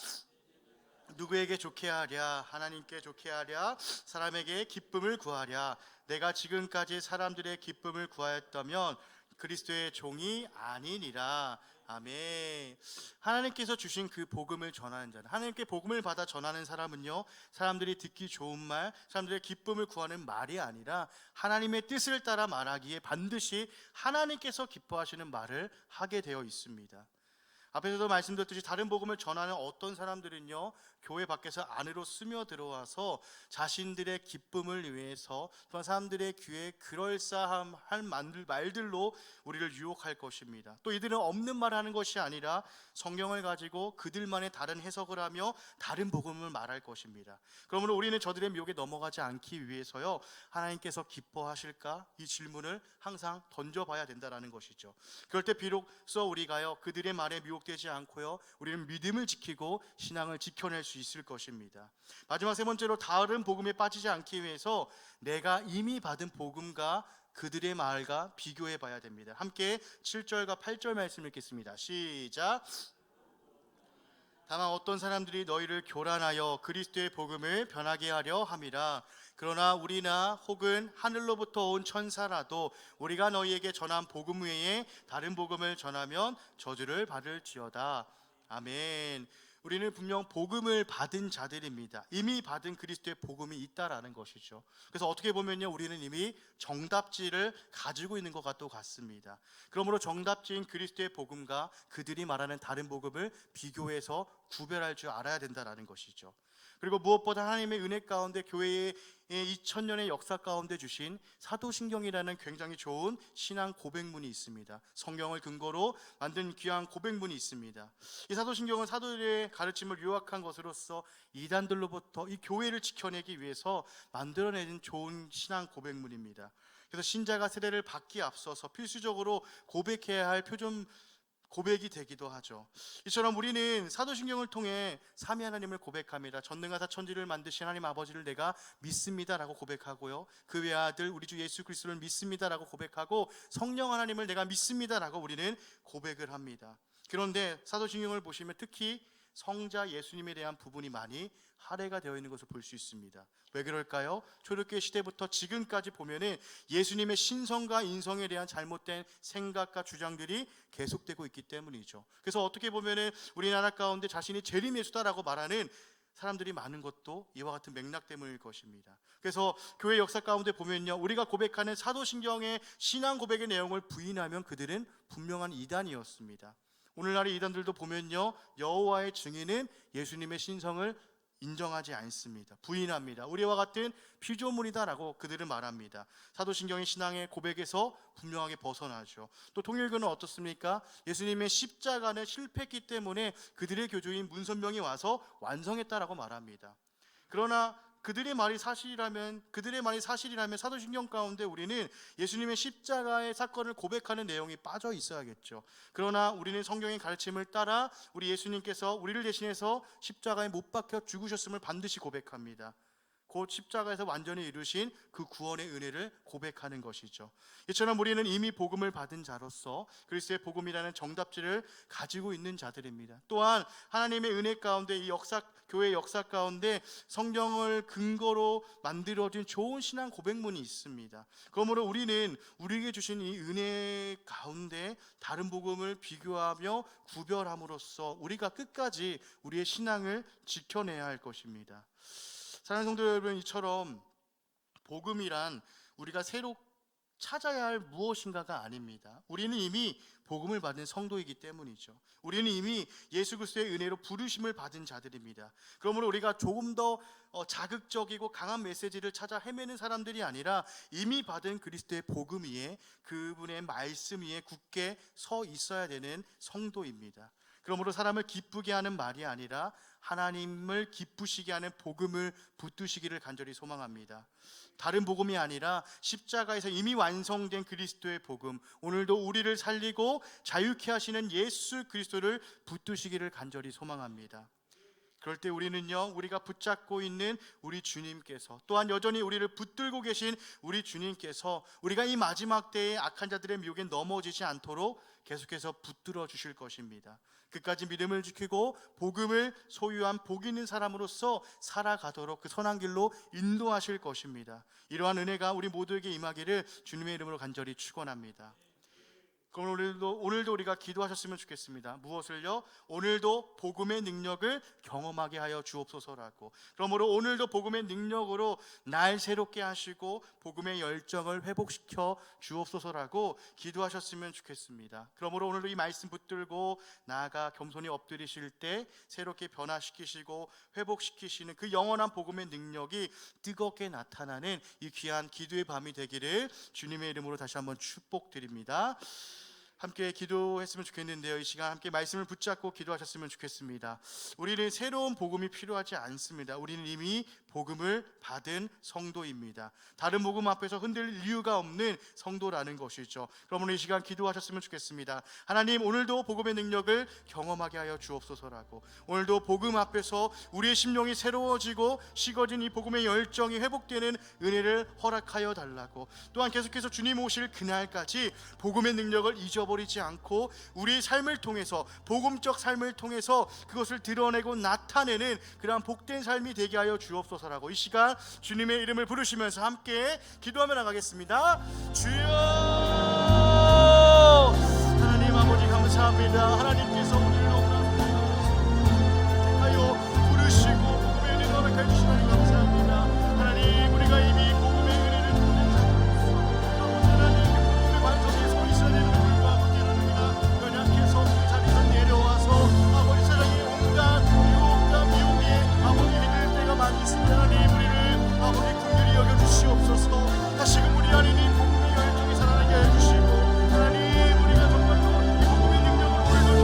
[SPEAKER 1] 누구에게 좋게 하랴? 하나님께 좋게 하랴? 사람에게 기쁨을 구하랴? 내가 지금까지 사람들의 기쁨을 구하였다면 그리스도의 종이 아니니라. 아멘. 하나님께서 주신 그 복음을 전하는 자, 하나님께 복음을 받아 전하는 사람은요, 사람들이 듣기 좋은 말, 사람들의 기쁨을 구하는 말이 아니라 하나님의 뜻을 따라 말하기에 반드시 하나님께서 기뻐하시는 말을 하게 되어 있습니다. 앞에서도 말씀드렸듯이 다른 복음을 전하는 어떤 사람들은요, 교회 밖에서 안으로 스며들어와서 자신들의 기쁨을 위해서 또한 사람들의 귀에 그럴싸한 말들로 우리를 유혹할 것입니다. 또 이들은 없는 말을 하는 것이 아니라 성경을 가지고 그들만의 다른 해석을 하며 다른 복음을 말할 것입니다. 그러므로 우리는 저들의 미혹에 넘어가지 않기 위해서요, 하나님께서 기뻐하실까? 이 질문을 항상 던져봐야 된다는 것이죠. 그럴 때 비로소 우리가요, 그들의 말에 미혹되지 않고요, 우리는 믿음을 지키고 신앙을 지켜낼 수 있을 것입니다. 마지막 세 번째로, 다른 복음에 빠지지 않기 위해서 내가 이미 받은 복음과 그들의 말과 비교해 봐야 됩니다. 함께 7절과 8절 말씀 읽겠습니다. 시작. 다만 어떤 사람들이 너희를 교란하여 그리스도의 복음을 변하게 하려 함이라. 그러나 우리나 혹은 하늘로부터 온 천사라도 우리가 너희에게 전한 복음 외에 다른 복음을 전하면 저주를 받을지어다. 아멘. 우리는 분명 복음을 받은 자들입니다. 이미 받은 그리스도의 복음이 있다라는 것이죠. 그래서 어떻게 보면요, 우리는 이미 정답지를 가지고 있는 것과 같습니다. 그러므로 정답지인 그리스도의 복음과 그들이 말하는 다른 복음을 비교해서 구별할 줄 알아야 된다라는 것이죠. 그리고 무엇보다 하나님의 은혜 가운데 교회의 2000년의 역사 가운데 주신 사도신경이라는 굉장히 좋은 신앙 고백문이 있습니다. 성경을 근거로 만든 귀한 고백문이 있습니다. 이 사도신경은 사도들의 가르침을 요약한 것으로서 이단들로부터 이 교회를 지켜내기 위해서 만들어내는 좋은 신앙 고백문입니다. 그래서 신자가 세례를 받기 앞서서 필수적으로 고백해야 할 표준 고백이 되기도 하죠. 이처럼 우리는 사도신경을 통해 삼위 하나님을 고백합니다. 전능하사 천지를 만드신 하나님 아버지를 내가 믿습니다라고 고백하고요, 그 외아들 우리 주 예수 그리스도를 믿습니다라고 고백하고, 성령 하나님을 내가 믿습니다라고 우리는 고백을 합니다. 그런데 사도신경을 보시면 특히 성자 예수님에 대한 부분이 많이 할애가 되어 있는 것을 볼 수 있습니다. 왜 그럴까요? 초대교회 시대부터 지금까지 보면은 예수님의 신성과 인성에 대한 잘못된 생각과 주장들이 계속되고 있기 때문이죠. 그래서 어떻게 보면은 우리나라 가운데 자신이 재림 예수다라고 말하는 사람들이 많은 것도 이와 같은 맥락 때문일 것입니다. 그래서 교회 역사 가운데 보면요, 우리가 고백하는 사도신경의 신앙 고백의 내용을 부인하면 그들은 분명한 이단이었습니다. 오늘날의 이단들도 보면요, 여호와의 증인은 예수님의 신성을 인정하지 않습니다. 부인합니다. 우리와 같은 피조물이다라고 그들은 말합니다. 사도신경의 신앙의 고백에서 분명하게 벗어나죠. 또 통일교는 어떻습니까? 예수님의 십자가는 실패했기 때문에 그들의 교주인 문선명이 와서 완성했다라고 말합니다. 그러나 그들의 말이 사실이라면 사도신경 가운데 우리는 예수님의 십자가의 사건을 고백하는 내용이 빠져 있어야겠죠. 그러나 우리는 성경의 가르침을 따라 우리 예수님께서 우리를 대신해서 십자가에 못 박혀 죽으셨음을 반드시 고백합니다. 곧 십자가에서 완전히 이루신 그 구원의 은혜를 고백하는 것이죠. 이처럼 우리는 이미 복음을 받은 자로서 그리스도의 복음이라는 정답지를 가지고 있는 자들입니다. 또한 하나님의 은혜 가운데 이 교회 역사 가운데 성경을 근거로 만들어진 좋은 신앙 고백문이 있습니다. 그러므로 우리는 우리에게 주신 이 은혜 가운데 다른 복음을 비교하며 구별함으로써 우리가 끝까지 우리의 신앙을 지켜내야 할 것입니다. 사랑하는 성도 여러분, 이처럼 복음이란 우리가 새로 찾아야 할 무엇인가가 아닙니다. 우리는 이미 복음을 받은 성도이기 때문이죠. 우리는 이미 예수 그리스도의 은혜로 부르심을 받은 자들입니다. 그러므로 우리가 조금 더 자극적이고 강한 메시지를 찾아 헤매는 사람들이 아니라 이미 받은 그리스도의 복음 위에, 그분의 말씀 위에 굳게 서 있어야 되는 성도입니다. 그러므로 사람을 기쁘게 하는 말이 아니라 하나님을 기쁘시게 하는 복음을 붙드시기를 간절히 소망합니다. 다른 복음이 아니라 십자가에서 이미 완성된 그리스도의 복음, 오늘도 우리를 살리고 자유케 하시는 예수 그리스도를 붙드시기를 간절히 소망합니다. 그럴 때 우리는요, 우리가 붙잡고 있는 우리 주님께서, 또한 여전히 우리를 붙들고 계신 우리 주님께서 우리가 이 마지막 때에 악한 자들의 미혹에 넘어지지 않도록 계속해서 붙들어 주실 것입니다. 끝까지 믿음을 지키고 복음을 소유한 복 있는 사람으로서 살아가도록 그 선한 길로 인도하실 것입니다. 이러한 은혜가 우리 모두에게 임하기를 주님의 이름으로 간절히 축원합니다. 그럼 오늘도 우리가 기도하셨으면 좋겠습니다. 무엇을요? 오늘도 복음의 능력을 경험하게 하여 주옵소서라고. 그러므로 오늘도 복음의 능력으로 날 새롭게 하시고 복음의 열정을 회복시켜 주옵소서라고 기도하셨으면 좋겠습니다. 그러므로 오늘도 이 말씀 붙들고 나아가 겸손히 엎드리실 때 새롭게 변화시키시고 회복시키시는 그 영원한 복음의 능력이 뜨겁게 나타나는 이 귀한 기도의 밤이 되기를 주님의 이름으로 다시 한번 축복드립니다. 함께 기도했으면 좋겠는데요, 이 시간 함께 말씀을 붙잡고 기도하셨으면 좋겠습니다. 우리는 새로운 복음이 필요하지 않습니다. 우리는 이미 복음을 받은 성도입니다. 다른 복음 앞에서 흔들릴 이유가 없는 성도라는 것이죠. 그러므로 이 시간 기도하셨으면 좋겠습니다. 하나님, 오늘도 복음의 능력을 경험하게 하여 주옵소서라고. 오늘도 복음 앞에서 우리의 심령이 새로워지고 식어진 이 복음의 열정이 회복되는 은혜를 허락하여 달라고. 또한 계속해서 주님 오실 그날까지 복음의 능력을 잊어버리지 않고 우리의 삶을 통해서, 복음적 삶을 통해서 그것을 드러내고 나타내는 그러한 복된 삶이 되게 하여 주옵소서라고. 이 시간 주님의 이름을 부르시면서 함께 기도하며 나가겠습니다. 주여, 하나님 아버지 감사합니다. 하나님께서 우리를 너무나 택하여 부르시고 복음의 은혜를 허락해 주신 하나님 감사합니다. 하나님, 우리가 이미 복음의 은혜를 받는 자로서 하나님 복음의 반석에 서 있어야 되는 불구하고 하나님이나 연약해서 그 자리에서 내려와서 아버지 사랑이 온갖 유혹과 미혹에 아버지 해낼 때가 많이 있습니다. 하나님, 우리를 아버지 긍휼히 여겨주시옵소서. 다시금 우리 안에 이 복음의 열정이 살아나게 해주시고 하나님, 우리가 정말로 이 복음의 능력을 오늘도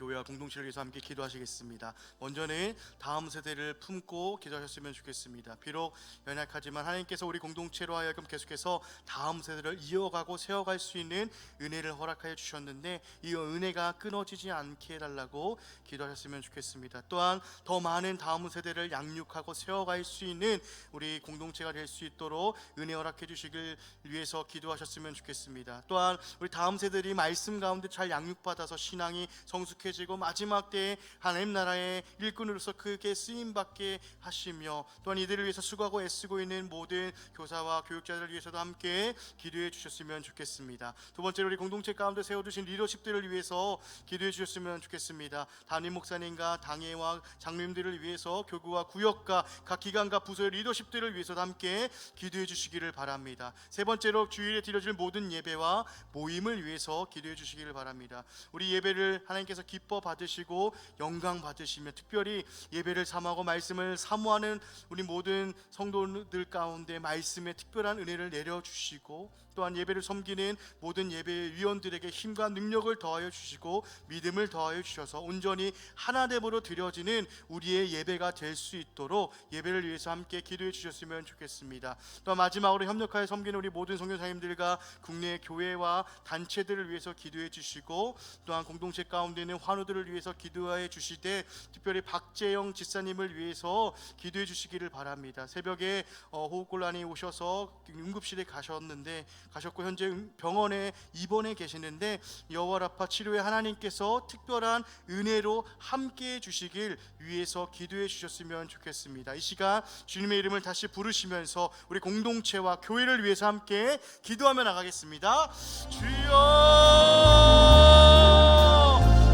[SPEAKER 1] 교회와 공동체를 위해서 함께 기도하시겠습니다. 먼저는 다음 세대를 품고 기도하셨으면 좋겠습니다. 비록 연약하지만 하나님께서 우리 공동체로 하여금 계속해서 다음 세대를 이어가고 세워갈 수 있는 은혜를 허락하여 주셨는데 이 은혜가 끊어지지 않게 해달라고 기도하셨으면 좋겠습니다. 또한 더 많은 다음 세대를 양육하고 세워갈 수 있는 우리 공동체가 될 수 있도록 은혜 허락해 주시길 위해서 기도하셨으면 좋겠습니다. 또한 우리 다음 세대들이 말씀 가운데 잘 양육받아서 신앙이 성숙해지고 마지막 때에 하나님 나라의 일꾼으로서 크게 쓰임받게 하시며, 또한 이들을 위해서 수고하고 애쓰고 있는 모든 교사와 교육자들을 위해서도 함께 기도해 주셨으면 좋겠습니다. 두 번째로 우리 공동체 가운데 세워두신 리더십들을 위해서 기도해 주셨으면 좋겠습니다. 담임 목사님과 당회와 장로님들을 위해서 교구와 구역과 각 기관과 부서의 리더십들을 위해서도 함께 기도해 주시기를 바랍니다. 세 번째로 주일에 드려질 모든 예배와 모임을 위해서 기도해 주시기를 바랍니다. 우리 예배를 하나님께서 기뻐 받으시고 영광 받으시며 특별히 예배를 삼하고 말씀을 사모하는 우리 모든 성도들 가운데 말씀의 특별한 은혜를 내려주시고, 또한 예배를 섬기는 모든 예배위원들에게 힘과 능력을 더하여 주시고 믿음을 더하여 주셔서 온전히 하나됨으로 드려지는 우리의 예배가 될 수 있도록 예배를 위해서 함께 기도해 주셨으면 좋겠습니다. 또 마지막으로 협력하여 섬기는 우리 모든 선교사님들과 국내 교회와 단체들을 위해서 기도해 주시고, 또한 공동체 가운데 있는 환우들을 위해서 기도해 주시되 특별히 박재영 집사님을 위해서 기도해 주시기를 바랍니다. 새벽에 호흡곤란이 오셔서 응급실에 가셨고 현재 병원에 입원해 계시는데 여호와라파 치료에 하나님께서 특별한 은혜로 함께해 주시길 위해서 기도해 주셨으면 좋겠습니다. 이 시간 주님의 이름을 다시 부르시면서 우리 공동체와 교회를 위해서 함께 기도하며 나가겠습니다. 주여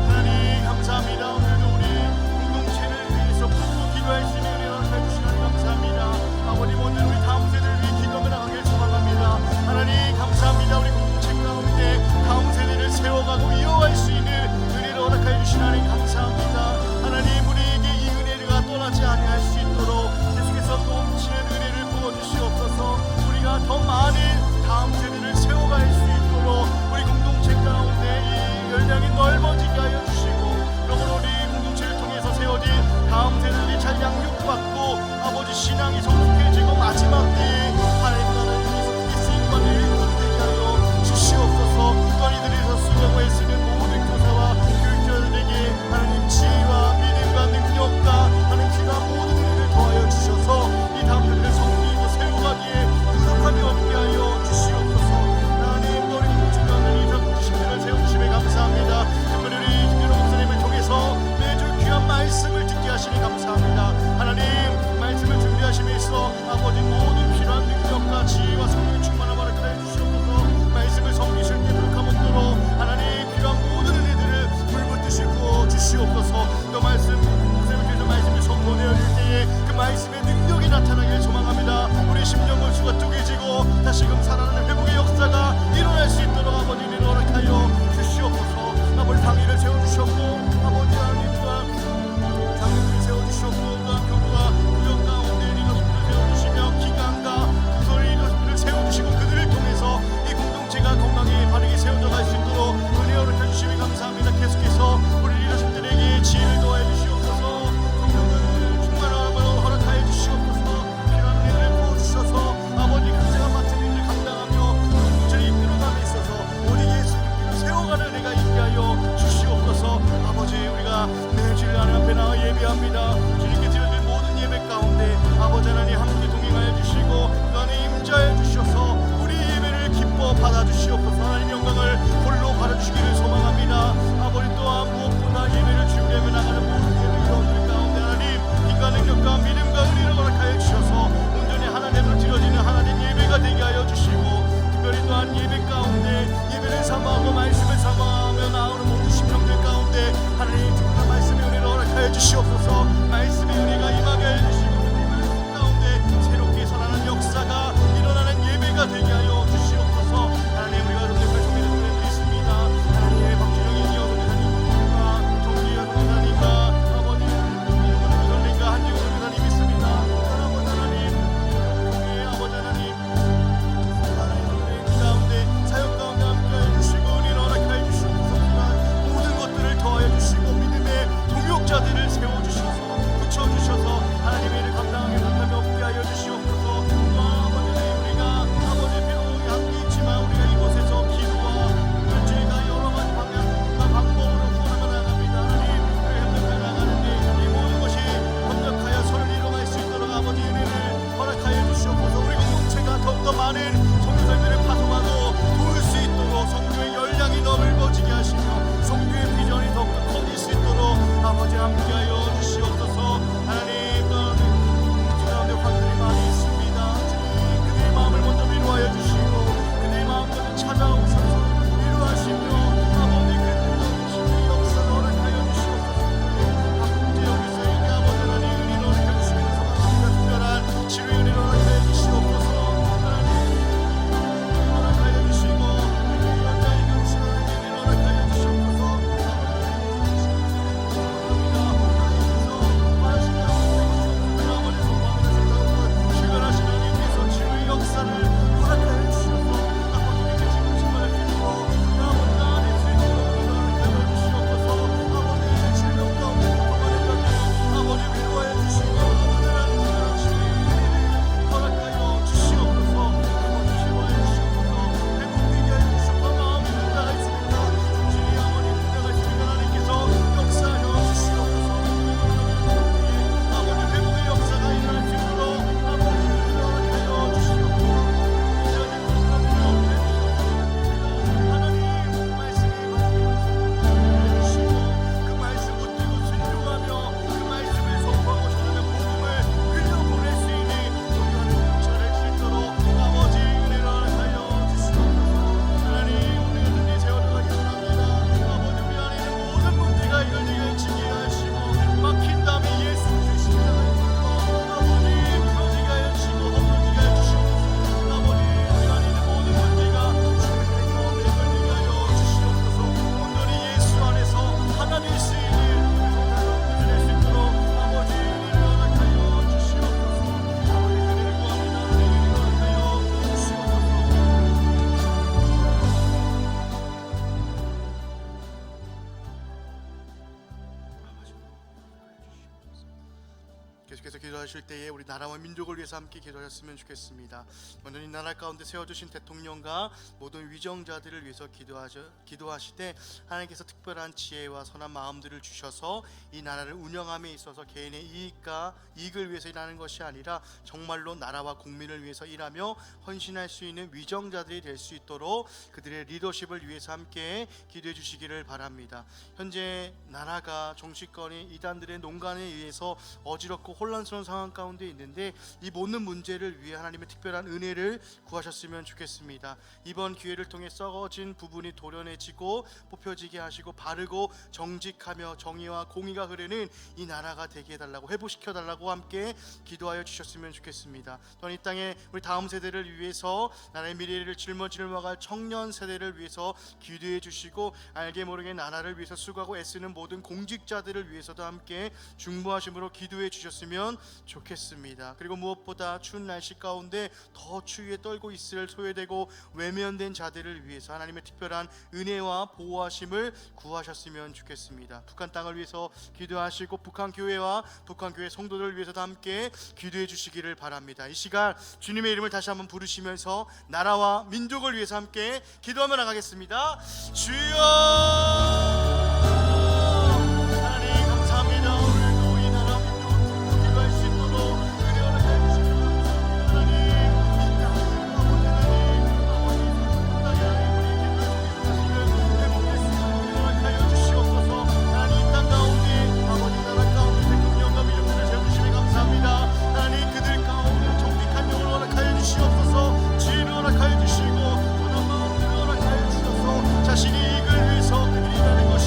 [SPEAKER 1] 하나님 감사합니다. 오늘도 우리 공동체를 위해서 품고 기도할 수 있는 은혜를 해주시니 감사합니다. 아버님 오늘 우리 다음 세대를 위해 기도하며 나가길 소망합니다. 하나님 감사합니다. 우리 공동체 가운데 다음 세대를 세워가고 이어갈 수 있는 은혜를 허락하여 주신 하나님 감사합니다. 하나님 우리에게 이 은혜가 떠나지 아니할 수 있도록 계속해서 넘치는 은혜를 부어주시옵소서. 우리가 더 많은 다음 세대를 세워갈 수 있도록 우리 공동체 가운데 이 계속해서 기도하실 때에 우리 나라와 민족을 위해서 함께 기도하셨으면 좋겠습니다. 먼저 이 나라 가운데 세워주신 대통령과 모든 위정자들을 위해서 기도하시되 하나님께서 특별한 지혜와 선한 마음들을 주셔서 이 나라를 운영함에 있어서 개인의 이익을 위해서 일하는 것이 아니라 정말로 나라와 국민을 위해서 일하며 헌신할 수 있는 위정자들이 될 수 있도록 그들의 리더십을 위해서 함께 기도해 주시기를 바랍니다. 현재 나라가 정치권이 이단들의 농간에 의해서 어지럽고 혼란스러운 상황 가운데 있는데 이 모든 문제를 위해 하나님의 특별한 은혜를 구하셨으면 좋겠습니다. 이번 기회를 통해 썩어진 부분이 도려내지고 뽑혀지게 하시고 바르고 정직하며 정의와 공의가 흐르는 이 나라가 되게 해달라고, 회복시켜 달라고 함께 기도하여 주셨으면 좋겠습니다. 또한 이 땅에 우리 다음 세대를 위해서 나라의 미래를 짊어질 청년 세대를 위해서 기도해 주시고 알게 모르게 나라를 위해서 수고하고 애쓰는 모든 공직자들을 위해서도 함께 중보하심으로 기도해 주셨으면 좋겠습니다. 그리고 무엇보다 추운 날씨 가운데 더 추위에 떨고 있을 소외되고 외면된 자들을 위해서 하나님의 특별한 은혜와 보호하심을 구하셨으면 좋겠습니다. 북한 땅을 위해서 기도하시고 북한 교회와 북한 교회 성도들을 위해서도 함께 기도해 주시기를 바랍니다. 이 시간 주님의 이름을 다시 한번 부르시면서 나라와 민족을 위해서 함께 기도하며 나가겠습니다. 주여 하나님 감사합니다. 오늘도 이 나라 민족을 기도할 수 있도록 은혜 허락하여 주시옵소서. 하나님 이 땅을 아버지 하나님 우리 기도를 통해서 다시는 회복될 수 있는 은혜 허락하여 주시옵소서. 하나님 이 땅 가운데 아버지 나라 가운데 대통령과 민족들을 세우시니 감사합니다. 하나님 그들 가운데 정직한 영을 허락하여 주시옵소서. 지혜를 허락하여 주시고 선한 마음을 허락하여 주셔서 자신의 이익을 위해서 그들이 일하는 것이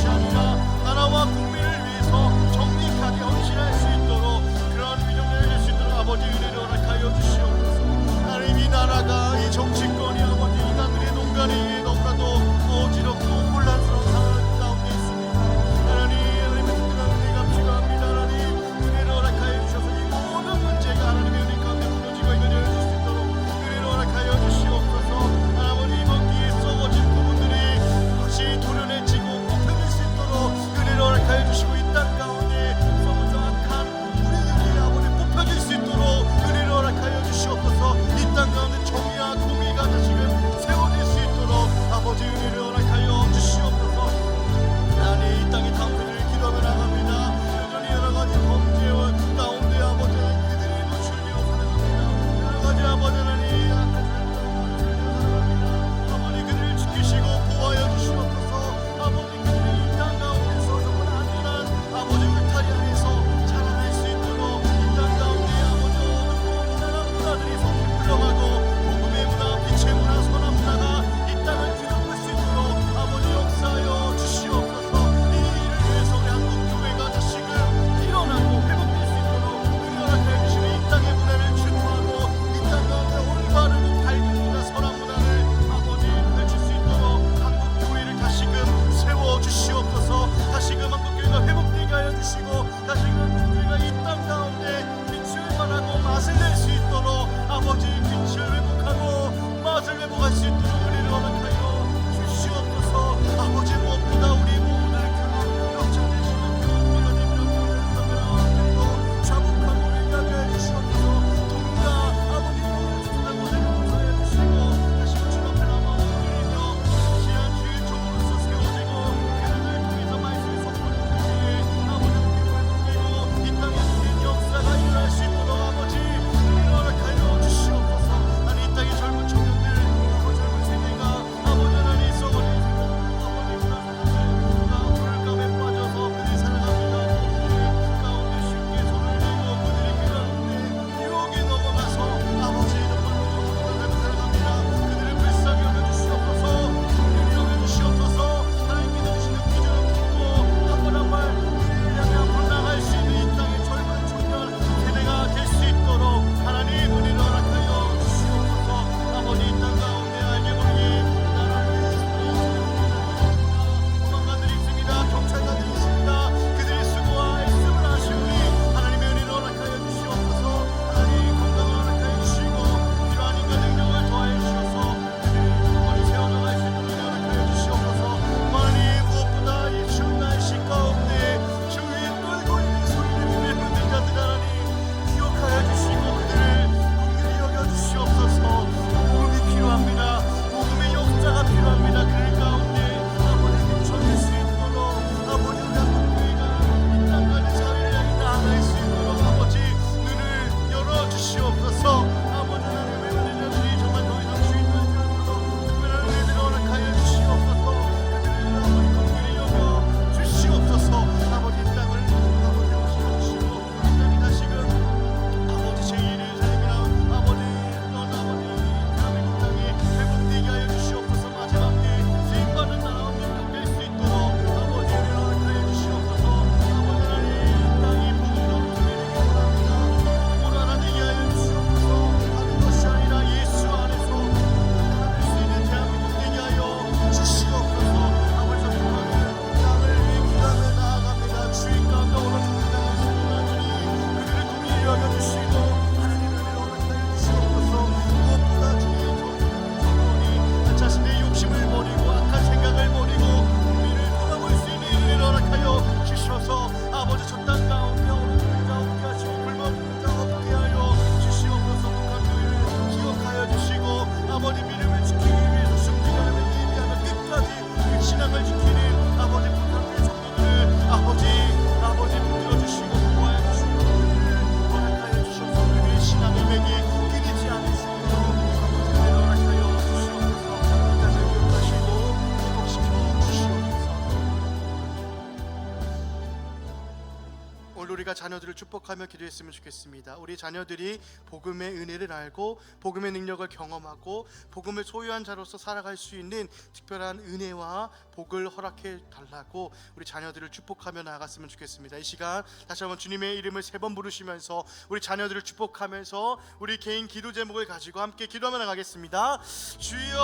[SPEAKER 1] 축복하며 기도했으면 좋겠습니다. 우리 자녀들이 복음의 은혜를 알고 복음의 능력을 경험하고 복음을 소유한 자로서 살아갈 수 있는 특별한 은혜와 복을 허락해 달라고 우리 자녀들을 축복하며 나아갔으면 좋겠습니다. 이 시간 다시 한번 주님의 이름을 3번 부르시면서 우리 자녀들을 축복하면서 우리 개인 기도 제목을 가지고 함께 기도하며 나가겠습니다. 주여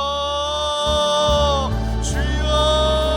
[SPEAKER 1] 주여